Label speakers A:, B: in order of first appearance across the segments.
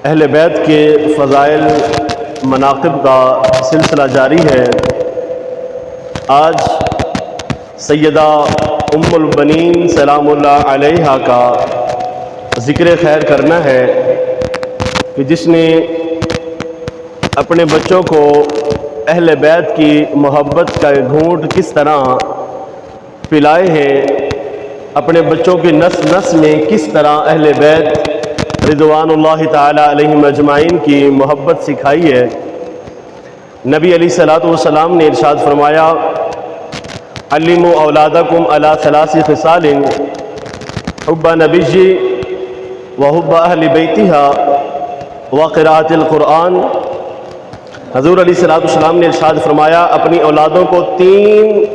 A: اہل بیت کے فضائل مناقب کا سلسلہ جاری ہے۔ آج سیدہ ام البنین سلام اللہ علیہا کا ذکر خیر کرنا ہے کہ جس نے اپنے بچوں کو اہل بیت کی محبت کا گھونٹ کس طرح پلائے ہیں، اپنے بچوں کی نس نس میں کس طرح اہل بیت رضوان اللہ تعالی علیہم اجمعین کی محبت سکھائی ہے۔ نبی علیہ الصلوۃ والسلام نے ارشاد فرمایا، علموا اولادکم علی ثلاث خصال حب نبی وحب اہل بیتہا وقراءۃ القرآن۔ حضور علیہ الصلوۃ والسلام نے ارشاد فرمایا، اپنی اولادوں کو 3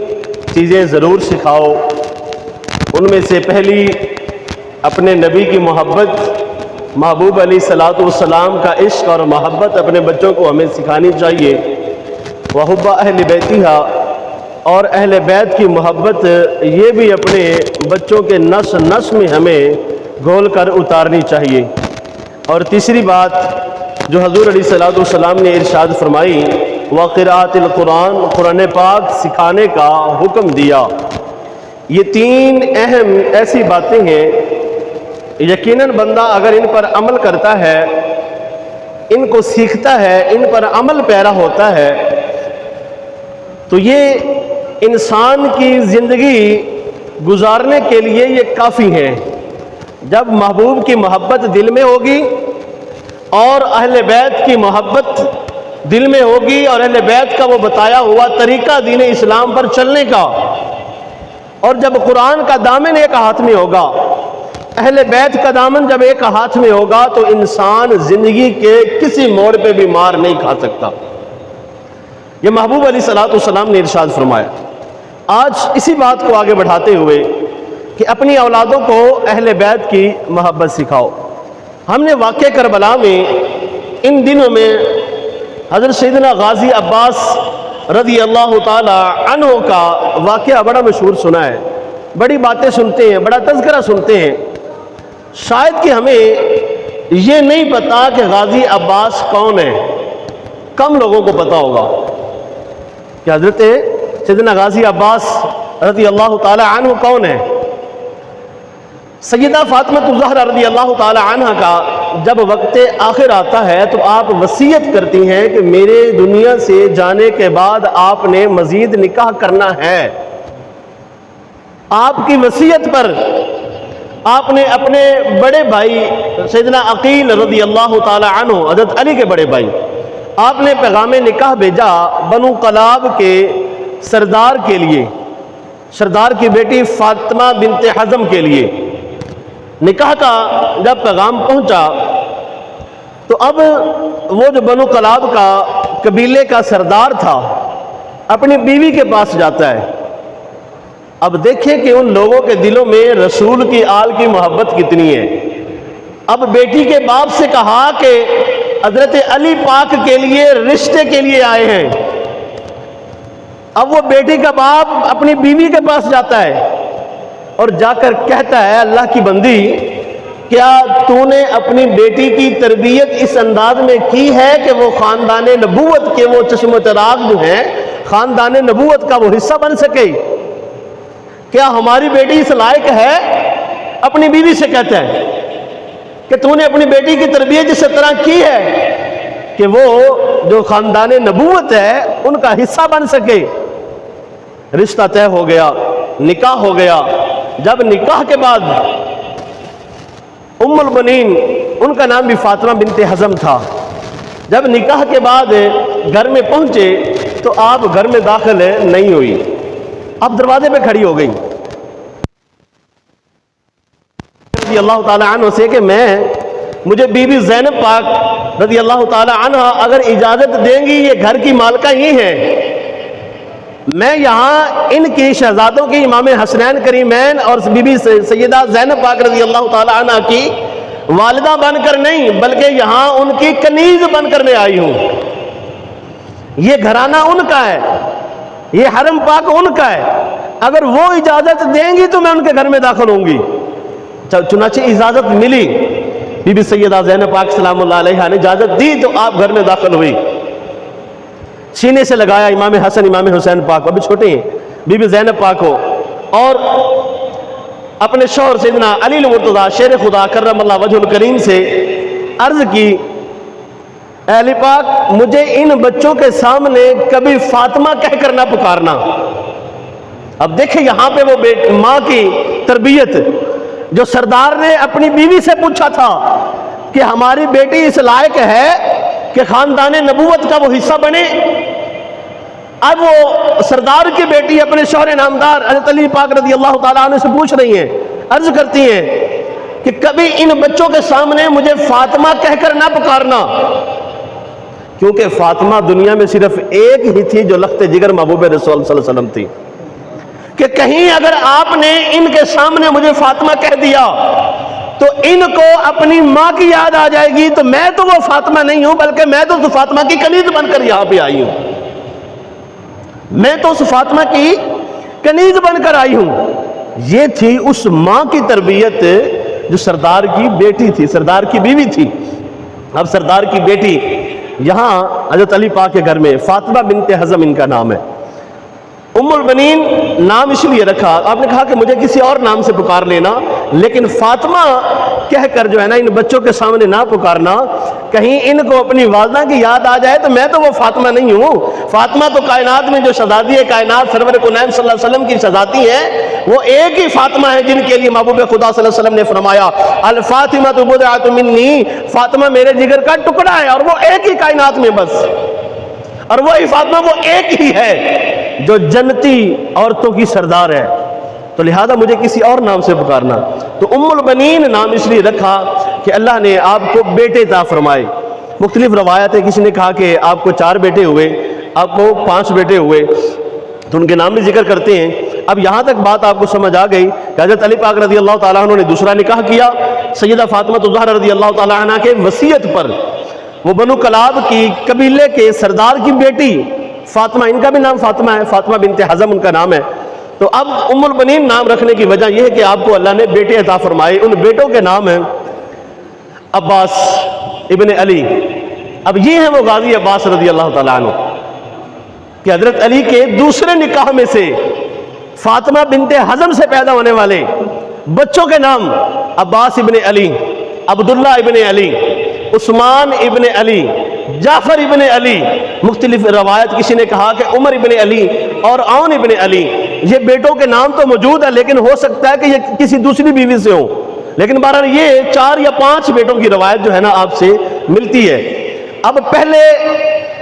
A: چیزیں ضرور سکھاؤ۔ ان میں سے پہلی اپنے نبی کی محبت، محبوب علیہ الصلوۃ والسلام کا عشق اور محبت اپنے بچوں کو ہمیں سکھانی چاہیے۔ وحب اہل بیتہا، اور اہل بیت کی محبت یہ بھی اپنے بچوں کے نس نس میں ہمیں گھول کر اتارنی چاہیے۔ اور تیسری بات جو حضور علیہ الصلوۃ والسلام نے ارشاد فرمائی، وقراءۃ القرآن، قرآن پاک سکھانے کا حکم دیا۔ یہ 3 اہم ایسی باتیں ہیں، یقیناً بندہ اگر ان پر عمل کرتا ہے، ان کو سیکھتا ہے، ان پر عمل پیرا ہوتا ہے، تو یہ انسان کی زندگی گزارنے کے لیے یہ کافی ہے۔ جب محبوب کی محبت دل میں ہوگی اور اہل بیت کی محبت دل میں ہوگی اور اہل بیت کا وہ بتایا ہوا طریقہ دین اسلام پر چلنے کا، اور جب قرآن کا دامن ایک ہاتھ میں ہوگا، اہل بیت کا دامن جب ایک ہاتھ میں ہوگا، تو انسان زندگی کے کسی موڑ پہ بھی مار نہیں کھا سکتا۔ یہ محبوب علیہ الصلوۃ والسلام نے ارشاد فرمایا۔ آج اسی بات کو آگے بڑھاتے ہوئے کہ اپنی اولادوں کو اہل بیت کی محبت سکھاؤ، ہم نے واقعہ کربلا میں ان دنوں میں حضرت سیدنا غازی عباس رضی اللہ تعالی عنہ کا واقعہ بڑا مشہور سنا ہے، بڑی باتیں سنتے ہیں، بڑا تذکرہ سنتے ہیں۔ شاید کہ ہمیں یہ نہیں پتا کہ غازی عباس کون ہے، کم لوگوں کو پتا ہوگا کہ حضرت سیدنا غازی عباس رضی اللہ تعالی عنہ کون ہے۔ سیدہ فاطمہ الزہرا رضی اللہ تعالی عنہ کا جب وقت آخر آتا ہے تو آپ وصیت کرتی ہیں کہ میرے دنیا سے جانے کے بعد آپ نے مزید نکاح کرنا ہے۔ آپ کی وصیت پر آپ نے اپنے بڑے بھائی سیدنا عقیل رضی اللہ تعالی عنہ، حضرت علی کے بڑے بھائی، آپ نے پیغام نکاح بھیجا بنو قلاب کے سردار کے لیے، سردار کی بیٹی فاطمہ بنت حزم کے لیے۔ نکاح کا جب پیغام پہنچا تو اب وہ جو بنو قلاب کا قبیلے کا سردار تھا اپنی بیوی کے پاس جاتا ہے۔ اب دیکھیں کہ ان لوگوں کے دلوں میں رسول کی آل کی محبت کتنی ہے۔ اب بیٹی کے باپ سے کہا کہ حضرت علی پاک کے لیے رشتے کے لیے آئے ہیں۔ اب وہ بیٹی کا باپ اپنی بیوی کے پاس جاتا ہے اور جا کر کہتا ہے، اللہ کی بندی، کیا تو نے اپنی بیٹی کی تربیت اس انداز میں کی ہے کہ وہ خاندان نبوت کے وہ چشم و چراغ جو ہیں، خاندان نبوت کا وہ حصہ بن سکے؟ کیا ہماری بیٹی اس لائق ہے؟ اپنی بیوی سے کہتا ہے کہ تو نے اپنی بیٹی کی تربیت اس طرح کی ہے کہ وہ جو خاندان نبوت ہے ان کا حصہ بن سکے۔ رشتہ طے ہو گیا، نکاح ہو گیا۔ جب نکاح کے بعد ام البنین، ان کا نام بھی فاطمہ بنت حزم تھا، جب نکاح کے بعد گھر میں پہنچے تو آپ گھر میں داخل نہیں ہوئی، اب دروازے پہ کھڑی ہو گئی رضی اللہ تعالی عنہ سے کہ مجھے بی بی زینب پاک رضی اللہ تعالی عنہ اگر اجازت دیں گی، یہ گھر کی مالکہ ہی ہیں، میں یہاں ان کی شہزادوں کی امام حسنین کریمین اور بی بی سیدہ زینب پاک رضی اللہ تعالی عنہ کی والدہ بن کر نہیں بلکہ یہاں ان کی کنیز بن کر میں آئی ہوں۔ یہ گھرانہ ان کا ہے، یہ حرم پاک ان کا ہے، اگر وہ اجازت دیں گی تو میں ان کے گھر میں داخل ہوں گی۔ چنانچہ اجازت ملی بی بی سیدہ زینب پاک سلام اللہ علیہا نے اجازت دی تو آپ گھر میں داخل ہوئی، سینے سے لگایا امام حسن امام حسین پاک، ابھی چھوٹے ہیں، بی بی زینب پاک کو، اور اپنے شوہر سیدنا علی المرتضیٰ شیر خدا کرم اللہ وجہ الکریم سے عرض کی، اے علی پاک مجھے ان بچوں کے سامنے کبھی فاطمہ کہہ کر نہ پکارنا۔ اب دیکھیں یہاں پہ وہ ماں کی تربیت، جو سردار نے اپنی بیوی سے پوچھا تھا کہ ہماری بیٹی اس لائق ہے کہ خاندان نبوت کا وہ حصہ بنے، اب وہ سردار کی بیٹی اپنے شوہر نامدار حضرت علی پاک رضی اللہ تعالیٰ عنہ سے پوچھ رہی ہیں، عرض کرتی ہیں کہ کبھی ان بچوں کے سامنے مجھے فاطمہ کہہ کر نہ پکارنا، کیونکہ فاطمہ دنیا میں صرف ایک ہی تھی جو لخت جگر محبوب رسول صلی اللہ علیہ وسلم تھی، کہ کہیں اگر آپ نے ان کے سامنے مجھے فاطمہ کہہ دیا تو ان کو اپنی ماں کی یاد آ جائے گی، تو میں تو وہ فاطمہ نہیں ہوں بلکہ میں تو فاطمہ کی کنیز بن کر یہاں پہ آئی ہوں، میں تو اس فاطمہ کی کنیز بن کر آئی ہوں۔ یہ تھی اس ماں کی تربیت جو سردار کی بیٹی تھی، سردار کی بیوی تھی۔ اب سردار کی بیٹی یہاں حضرت علی پاک کے گھر میں فاطمہ بنت حزم ان کا نام ہے، ام البنین نام اس لیے رکھا، آپ نے کہا کہ مجھے کسی اور نام سے پکار لینا، لیکن فاطمہ کہہ کر جو ہے نا ان بچوں کے سامنے نہ پکارنا، کہیں ان کو اپنی والدہ کی یاد آ جائے تو میں تو وہ فاطمہ نہیں ہوں، فاطمہ تو کائنات میں جو شہزادی ہے کائنات سرور کونین صلی اللہ علیہ وسلم کی شہزادی ہے، وہ ایک ہی فاطمہ ہے جن کے لیے محبوب خدا صلی اللہ علیہ وسلم نے فرمایا الفاطمہ بضعۃ منی، فاطمہ میرے جگر کا ٹکڑا ہے، اور وہ ایک ہی کائنات میں بس، اور وہی فاطمہ وہ ایک ہی ہے جو جنتی عورتوں کی سردار ہے، تو لہذا مجھے کسی اور نام سے پکارنا۔ تو ام البنین نام اس لیے رکھا کہ اللہ نے آپ کو بیٹے عطا فرمائے۔ مختلف روایت ہے، کسی نے کہا کہ آپ کو 4 بیٹے ہوئے، آپ کو 5 بیٹے ہوئے، تو ان کے نام بھی ذکر کرتے ہیں۔ اب یہاں تک بات آپ کو سمجھ آ گئی کہ حضرت علی پاک رضی اللہ تعالیٰ عنہ نے دوسرا نکاح کیا سیدہ فاطمہ الزہرا رضی اللہ تعالیٰ عنہ کے وصیت پر، وہ بنو کلاب کی قبیلے کے سردار کی بیٹی فاطمہ، ان کا بھی نام فاطمہ ہے، فاطمہ بنت حزم ان کا نام ہے۔ تو اب ام البنین نام رکھنے کی وجہ یہ ہے کہ آپ کو اللہ نے بیٹے عطا فرمائے، ان بیٹوں کے نام ہیں عباس ابن علی۔ اب یہ ہیں وہ غازی عباس رضی اللہ تعالیٰ عنہ کہ حضرت علی کے دوسرے نکاح میں سے فاطمہ بنت حزم سے پیدا ہونے والے بچوں کے نام عباس ابن علی، عبداللہ ابن علی، عثمان ابن علی، جعفر ابن علی، مختلف روایت کسی نے کہا کہ عمر ابن علی اور عون ابن علی، یہ بیٹوں کے نام تو موجود ہے لیکن ہو سکتا ہے کہ یہ کسی دوسری بیوی سے ہوں، لیکن بہرحال یہ 4 یا 5 بیٹوں کی روایت جو ہے نا آپ سے ملتی ہے۔ اب پہلے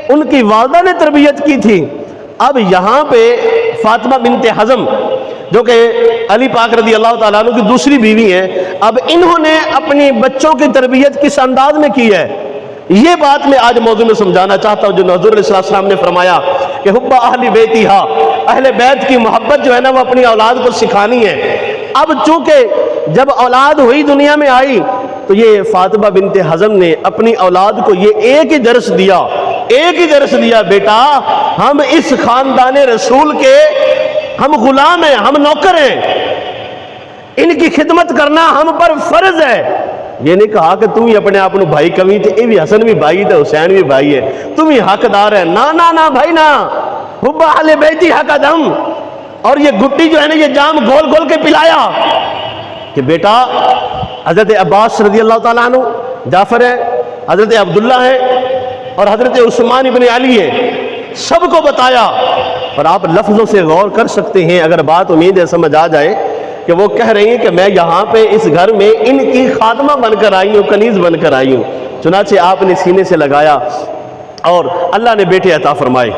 A: ان کی والدہ نے تربیت کی تھی، اب یہاں پہ فاطمہ بنت حزم جو کہ علی پاک رضی اللہ تعالیٰ عنہ کی دوسری بیوی ہیں، اب انہوں نے اپنی بچوں کی تربیت کس انداز میں کی ہے، یہ بات میں آج موضوع میں سمجھانا چاہتا ہوں۔ جو حضور علیہ السلام نے فرمایا کہ حب اہل بیتھا، اہل بیت کی محبت جو ہے نا وہ اپنی اولاد کو سکھانی ہے۔ اب چونکہ جب اولاد ہوئی دنیا میں آئی تو یہ فاطمہ بنت حزم نے اپنی اولاد کو یہ ایک ہی درس دیا، بیٹا ہم اس خاندان رسول کے ہم غلام ہیں، ہم نوکر ہیں، ان کی خدمت کرنا ہم پر فرض ہے۔ یہ نہیں کہا کہ تم ہی اپنے آپ کو بھائی کمی تھے، یہ بھی حسن بھی بھائی تھے، حسین بھی بھائی ہے، تم ہی حقدار ہے، نا بھائی نا، حب اہل بیتی حق دم۔ اور یہ گٹی جو ہے نا یہ جام گول گول کے پلایا کہ بیٹا حضرت عباس رضی اللہ تعالیٰ عنہ، جعفر ہے، حضرت عبداللہ ہے اور حضرت عثمان ابن علی ہے، سب کو بتایا۔ اور آپ لفظوں سے غور کر سکتے ہیں، اگر بات امید ہے سمجھ آ جائے کہ وہ کہہ رہی ہیں کہ میں یہاں پہ اس گھر میں ان کی خادمہ بن کر آئی ہوں، کنیز بن کر آئی ہوں۔ چنانچہ آپ نے سینے سے لگایا اور اللہ نے بیٹے عطا فرمائے،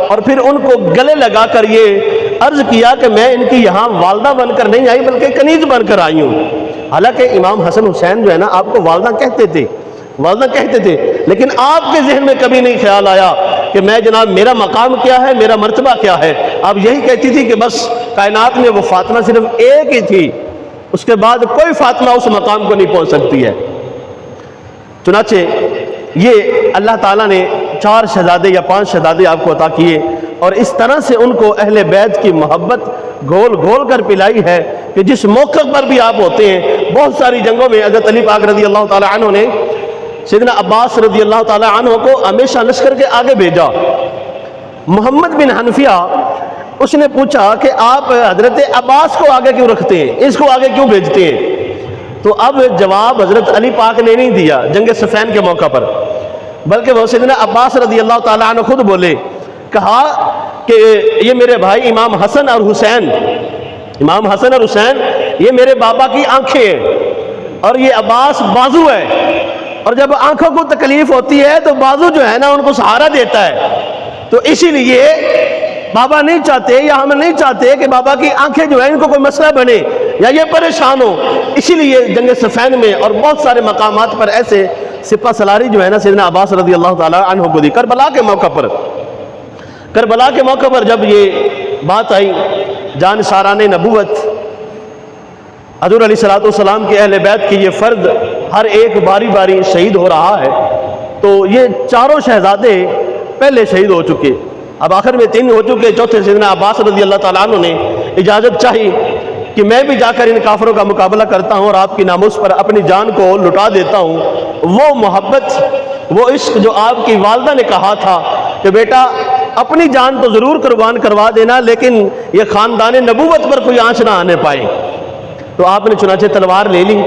A: اور پھر ان کو گلے لگا کر یہ عرض کیا کہ میں ان کی یہاں والدہ بن کر نہیں آئی بلکہ کنیز بن کر آئی ہوں۔ حالانکہ امام حسن حسین جو ہے نا آپ کو والدہ کہتے تھے، لیکن آپ کے ذہن میں کبھی نہیں خیال آیا کہ میں جناب میرا مقام کیا ہے، میرا مرتبہ کیا ہے۔ آپ یہی کہتی تھی کہ بس کائنات میں وہ فاطمہ صرف ایک ہی تھی، اس کے بعد کوئی فاطمہ اس مقام کو نہیں پہنچ سکتی ہے۔ چنانچہ یہ اللہ تعالیٰ نے 4 شہزادے یا 5 شہزادے آپ کو عطا کیے، اور اس طرح سے ان کو اہل بیت کی محبت گھول گھول کر پلائی ہے کہ جس موقع پر بھی آپ ہوتے ہیں بہت ساری جنگوں میں حضرت علی پاک رضی اللہ تعالیٰ عنہ نے سیدنا عباس رضی اللہ تعالیٰ عنہ کو ہمیشہ لشکر کے آگے بھیجا۔ محمد بن حنفیہ اس نے پوچھا کہ آپ حضرت عباس کو آگے کیوں رکھتے ہیں، اس کو آگے کیوں بھیجتے ہیں؟ تو اب جواب حضرت علی پاک نے نہیں دیا جنگ صفین کے موقع پر، بلکہ وہ سیدنا عباس رضی اللہ تعالیٰ عنہ خود بولے، کہا کہ یہ میرے بھائی امام حسن اور حسین یہ میرے بابا کی آنکھیں ہیں اور یہ عباس بازو ہے، اور جب آنکھوں کو تکلیف ہوتی ہے تو بازو جو ہے نا ان کو سہارا دیتا ہے، تو اسی لیے بابا نہیں چاہتے یا ہم نہیں چاہتے کہ بابا کی آنکھیں جو ہیں ان کو کوئی مسئلہ بنے یا یہ پریشان ہو، اسی لیے جنگ صفین میں اور بہت سارے مقامات پر ایسے سپہ سلاری جو ہے نا سیدنا عباس رضی اللہ تعالیٰ عنہ کو دی۔ کربلا کے موقع پر جب یہ بات آئی، جان ساران نبوت حضور علیہ الصلوۃ والسلام کے اہل بیت کی یہ فرد ہر ایک باری باری شہید ہو رہا ہے، تو یہ چاروں شہزادے پہلے شہید ہو چکے، اب آخر میں 3 ہو چکے، چوتھے سیدنا عباس رضی اللہ تعالیٰ عنہ نے اجازت چاہی کہ میں بھی جا کر ان کافروں کا مقابلہ کرتا ہوں اور آپ کی ناموس پر اپنی جان کو لٹا دیتا ہوں۔ وہ محبت، وہ عشق جو آپ کی والدہ نے کہا تھا کہ بیٹا اپنی جان تو ضرور قربان کروا دینا لیکن یہ خاندان نبوت پر کوئی آنچ نہ آنے پائے، تو آپ نے چنانچہ تلوار لے لی۔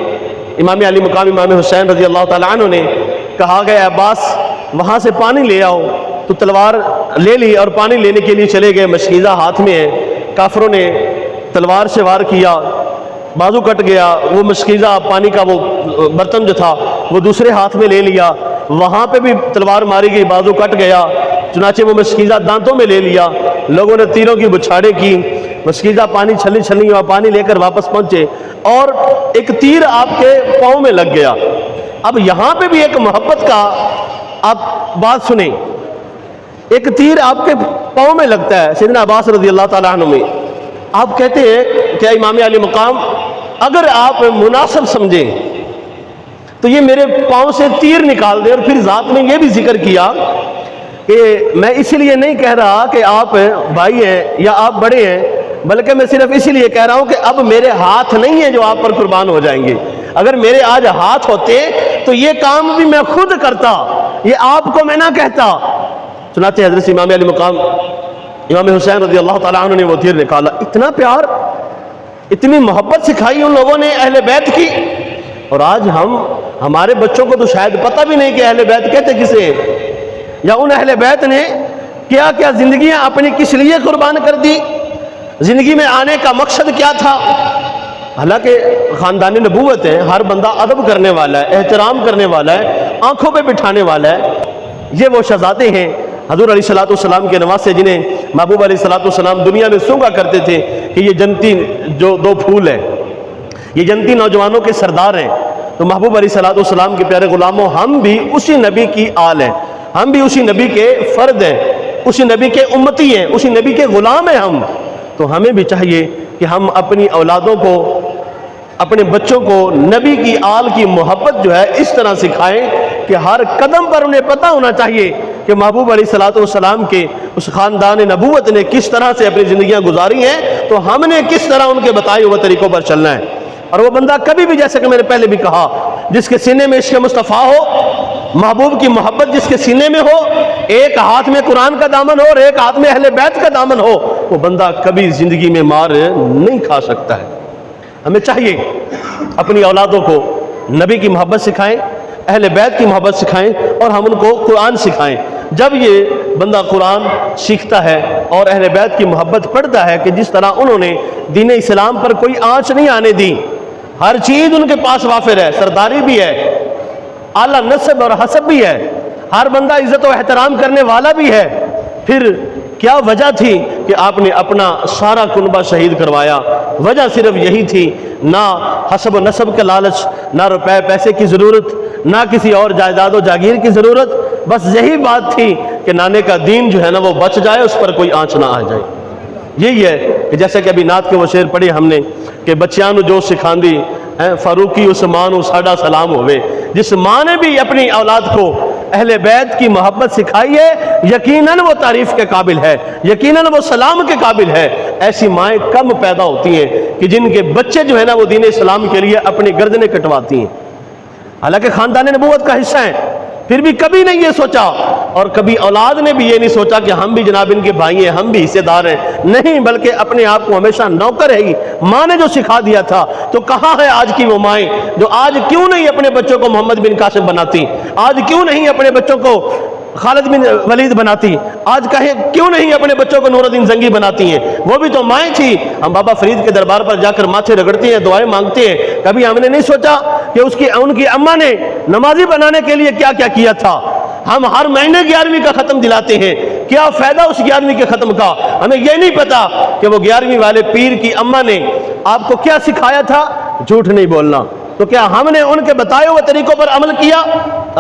A: امام علی مقام امام حسین رضی اللہ تعالیٰ عنہ نے کہا کہ عباس وہاں سے پانی لے آؤ، تو تلوار لے لی اور پانی لینے کے لیے چلے گئے، مشکیزہ ہاتھ میں ہے، کافروں نے تلوار سے وار کیا، بازو کٹ گیا، وہ مشکیزہ پانی کا وہ برتن جو تھا وہ دوسرے ہاتھ میں لے لیا، وہاں پہ بھی تلوار ماری گئی، بازو کٹ گیا، چنانچہ وہ مشکیزہ دانتوں میں لے لیا، لوگوں نے تیروں کی بچھاڑیں کی، مشکیزہ پانی چھلنی اور پانی لے کر واپس پہنچے اور ایک تیر آپ کے پاؤں میں لگ گیا۔ اب یہاں پہ بھی ایک محبت کا آپ بات سنیں، ایک تیر آپ کے پاؤں میں لگتا ہے سیدنا عباس رضی اللہ تعالیٰ عنہ میں، آپ کہتے ہیں کہ امام علی مقام اگر آپ مناسب سمجھیں تو یہ میرے پاؤں سے تیر نکال دے، اور پھر ذات میں یہ بھی ذکر کیا کہ میں اسی لیے نہیں کہہ رہا کہ آپ بھائی ہیں یا آپ بڑے ہیں، بلکہ میں صرف اسی لیے کہہ رہا ہوں کہ اب میرے ہاتھ نہیں ہیں جو آپ پر قربان ہو جائیں گے، اگر میرے آج ہاتھ ہوتے تو یہ کام بھی میں خود کرتا، یہ آپ کو میں نہ کہتا۔ چنانچہ حضرت امام علی مقام امام حسین رضی اللہ تعالیٰ عنہ نے وہ تیر نکالا۔ اتنا پیار، اتنی محبت سکھائی ان لوگوں نے اہل بیت کی، اور آج ہمارے بچوں کو تو شاید پتہ بھی نہیں کہ اہل بیت کہتے کسے ہیں، یا ان اہل بیت نے کیا کیا زندگیاں اپنی کس لیے قربان کر دی، زندگی میں آنے کا مقصد کیا تھا۔ حالانکہ خاندان نبوت ہے، ہر بندہ ادب کرنے والا ہے، احترام کرنے والا ہے، آنکھوں پہ بٹھانے والا ہے۔ یہ وہ شہزادے ہیں حضور علیہ الصلوۃ والسلام کے نواسے، جنہیں محبوب علیہ الصلوۃ والسلام دنیا میں سونگا کرتے تھے کہ یہ جنتی جو 2 پھول ہیں، یہ جنتی نوجوانوں کے سردار ہیں۔ تو محبوب علیہ الصلوۃ والسلام کے پیارے غلاموں، ہم بھی اسی نبی کی آل ہیں، ہم بھی اسی نبی کے فرد ہیں، اسی نبی کے امتی ہیں، اسی نبی کے غلام ہیں ہم۔ تو ہمیں بھی چاہیے کہ ہم اپنی اولادوں کو، اپنے بچوں کو نبی کی آل کی محبت جو ہے اس طرح سکھائیں کہ ہر قدم پر انہیں پتہ ہونا چاہیے کہ محبوب علیہ الصلوۃ والسلام کے اس خاندان نبوت نے کس طرح سے اپنی زندگیاں گزاری ہیں، تو ہم نے کس طرح ان کے بتائے ہوئے طریقوں پر چلنا ہے۔ اور وہ بندہ کبھی بھی، جیسے کہ میں نے پہلے بھی کہا، جس کے سینے میں عشق مصطفیٰ ہو، محبوب کی محبت جس کے سینے میں ہو، ایک ہاتھ میں قرآن کا دامن ہو اور ایک ہاتھ میں اہل بیت کا دامن ہو، وہ بندہ کبھی زندگی میں مار نہیں کھا سکتا ہے۔ ہمیں چاہیے اپنی اولادوں کو نبی کی محبت سکھائیں، اہل بیت کی محبت سکھائیں، اور ہم ان کو قرآن سکھائیں۔ جب یہ بندہ قرآن سیکھتا ہے اور اہل بیت کی محبت پڑھتا ہے کہ جس طرح انہوں نے دین اسلام پر کوئی آنچ نہیں آنے دی، ہر چیز ان کے پاس وافر ہے، سرداری بھی ہے، اعلیٰ نسب اور حسب بھی ہے، ہر بندہ عزت و احترام کرنے والا بھی ہے، پھر کیا وجہ تھی کہ آپ نے اپنا سارا کنبہ شہید کروایا؟ وجہ صرف یہی تھی، نہ حسب و نسب کا لالچ، نہ روپے پیسے کی ضرورت، نہ کسی اور جائیداد و جاگیر کی ضرورت، بس یہی بات تھی کہ نانے کا دین جو ہے نا وہ بچ جائے، اس پر کوئی آنچ نہ آ جائے۔ یہی ہے کہ جیسے کہ ابھی نعت کے وہ شعر پڑھے ہم نے کہ بچیاں نو جو سکھاندی فاروقی اس ماں نو ساڈا سلام ہوئے۔ جس ماں نے بھی اپنی اولاد کو اہل بیت کی محبت سکھائی ہے، یقیناً وہ تعریف کے قابل ہے، یقیناً وہ سلام کے قابل ہے۔ ایسی مائیں کم پیدا ہوتی ہیں کہ جن کے بچے جو ہے نا وہ دین اسلام کے لیے اپنی گردنیں کٹواتی ہیں، حالانکہ خاندان نبوت کا حصہ ہیں، پھر بھی کبھی نہیں یہ سوچا، اور کبھی اولاد نے بھی یہ نہیں سوچا کہ ہم بھی جناب ان کے بھائی ہیں، ہم بھی حصے دار ہیں، نہیں، بلکہ اپنے آپ کو ہمیشہ نوکر ہے ہی۔ ماں نے جو سکھا دیا تھا، تو کہاں ہے آج کی وہ مائیں جو آج کیوں نہیں اپنے بچوں کو محمد بن قاسم بناتی، آج کیوں نہیں اپنے بچوں کو خالد بن ولید بناتی، آج کیوں نہیں اپنے بچوں کو نور الدین زنگی بناتی ہیں؟ وہ بھی تو مائیں تھی۔ ہم بابا فرید کے دربار پر جا کر ماتھے رگڑتے ہیں، دعائیں مانگتے ہیں، کبھی ہم نے نہیں سوچا کہ ان کی اماں نے نمازی بنانے کے لیے کیا کیا کیا تھا؟ ہم ہر مہینے 11ویں کا ختم دلاتے ہیں، کیا فائدہ اس 11ویں کے ختم کا؟ ہمیں یہ نہیں پتا کہ وہ 11ویں والے پیر کی اماں نے آپ کو کیا سکھایا تھا؟ جھوٹ نہیں بولنا۔ تو کیا ہم نے ان کے بتائے ہوئے طریقوں پر عمل کیا؟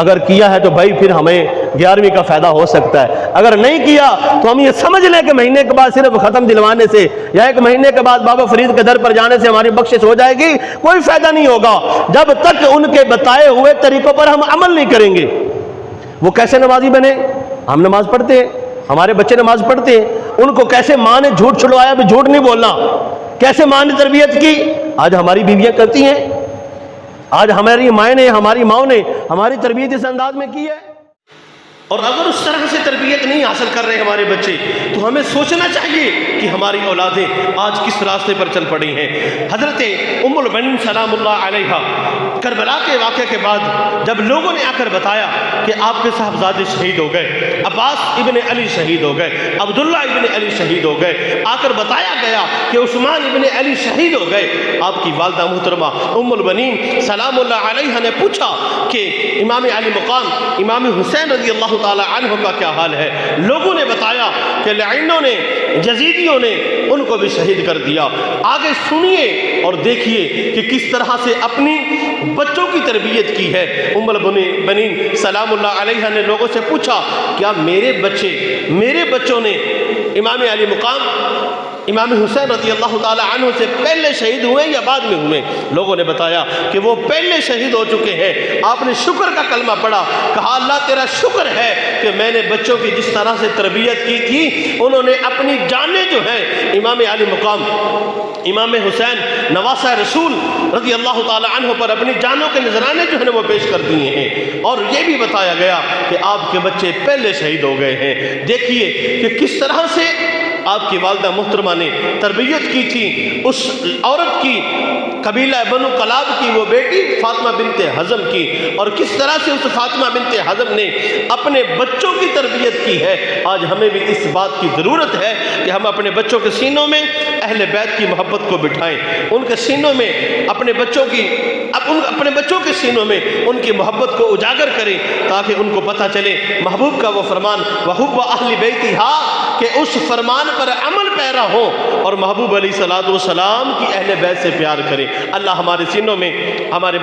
A: اگر کیا ہے تو بھائی پھر ہمیں 11ویں کا فائدہ ہو سکتا ہے، اگر نہیں کیا تو ہم یہ سمجھ لیں کہ مہینے کے بعد صرف ختم دلوانے سے یا ایک مہینے کے بعد بابا فرید کے در پر جانے سے ہماری بخشش ہو جائے گی، کوئی فائدہ نہیں ہوگا جب تک ان کے بتائے ہوئے طریقوں پر ہم عمل نہیں کریں گے۔ وہ کیسے نمازی بنے؟ ہم نماز پڑھتے ہیں، ہمارے بچے نماز پڑھتے ہیں، ان کو کیسے ماں نے جھوٹ چھڑوایا بھی جھوٹ نہیں بولنا، کیسے ماں نے تربیت کی، آج ہماری بیویاں کرتی ہیں، آج ہماری مائیں نے، ہماری ماؤں نے ہماری تربیت اس انداز میں کی ہے۔ اور اگر اس طرح سے تربیت نہیں حاصل کر رہے ہمارے بچے، تو ہمیں سوچنا چاہیے کہ ہماری اولادیں آج کس راستے پر چل پڑی ہیں۔ حضرت ام البنین سلام اللہ علیہا کربلا کے واقعے کے بعد جب لوگوں نے آ کر بتایا کہ آپ کے صاحبزادے شہید ہو گئے، عباس ابن علی شہید ہو گئے، عبداللہ ابن علی شہید ہو گئے، آ کر بتایا گیا کہ عثمان ابن علی شہید ہو گئے، آپ کی والدہ محترمہ ام البنین سلام اللہ علیہا نے پوچھا کہ امام علی مقام امام حسین رضی اللہ تعالی عنہ کا کیا حال ہے؟ لوگوں نے بتایا کہ لعینوں نے، یزیدیوں نے ان کو بھی شہید کر دیا۔ آگے سنیے اور دیکھیے کہ کس طرح سے اپنی بچوں کی تربیت کی ہے۔ ام البنین سلام اللہ علیہا نے لوگوں سے پوچھا، کیا میرے بچوں نے امام علی مقام امام حسین رضی اللہ تعالی عنہ سے پہلے شہید ہوئے یا بعد میں ہوئے؟ لوگوں نے بتایا کہ وہ پہلے شہید ہو چکے ہیں۔ آپ نے شکر کا کلمہ پڑھا، کہا اللہ تیرا شکر ہے کہ میں نے بچوں کی جس طرح سے تربیت کی تھی، انہوں نے اپنی جانیں جو ہیں امام علی مقام امام حسین نواسہ رسول رضی اللہ تعالی عنہ پر اپنی جانوں کے نذرانے جو ہیں وہ پیش کر دیے ہیں، اور یہ بھی بتایا گیا کہ آپ کے بچے پہلے شہید ہو گئے ہیں۔ دیکھیے کہ کس طرح سے آپ کی والدہ محترمہ نے تربیت کی تھی اس عورت کی، قبیلہ بنو کلاب کی وہ بیٹی فاطمہ بنت حزم کی، اور کس طرح سے اس فاطمہ بنت حزم نے اپنے بچوں کی تربیت کی ہے۔ آج ہمیں بھی اس بات کی ضرورت ہے کہ ہم اپنے بچوں کے سینوں میں اہل بیت کی محبت کو بٹھائیں، ان کے سینوں میں اپنے بچوں کے سینوں میں ان کی محبت کو اجاگر کریں، تاکہ ان کو پتہ چلے محبوب کا وہ فرمان وحب اہل بیتھا، کہ اس فرمان پر عمل پیرا ہو اور محبوب علیہ الصلوۃ والسلام کی اہل بیت سے پیار کریں۔ اللہ ہمارے سینوں میں ہمارے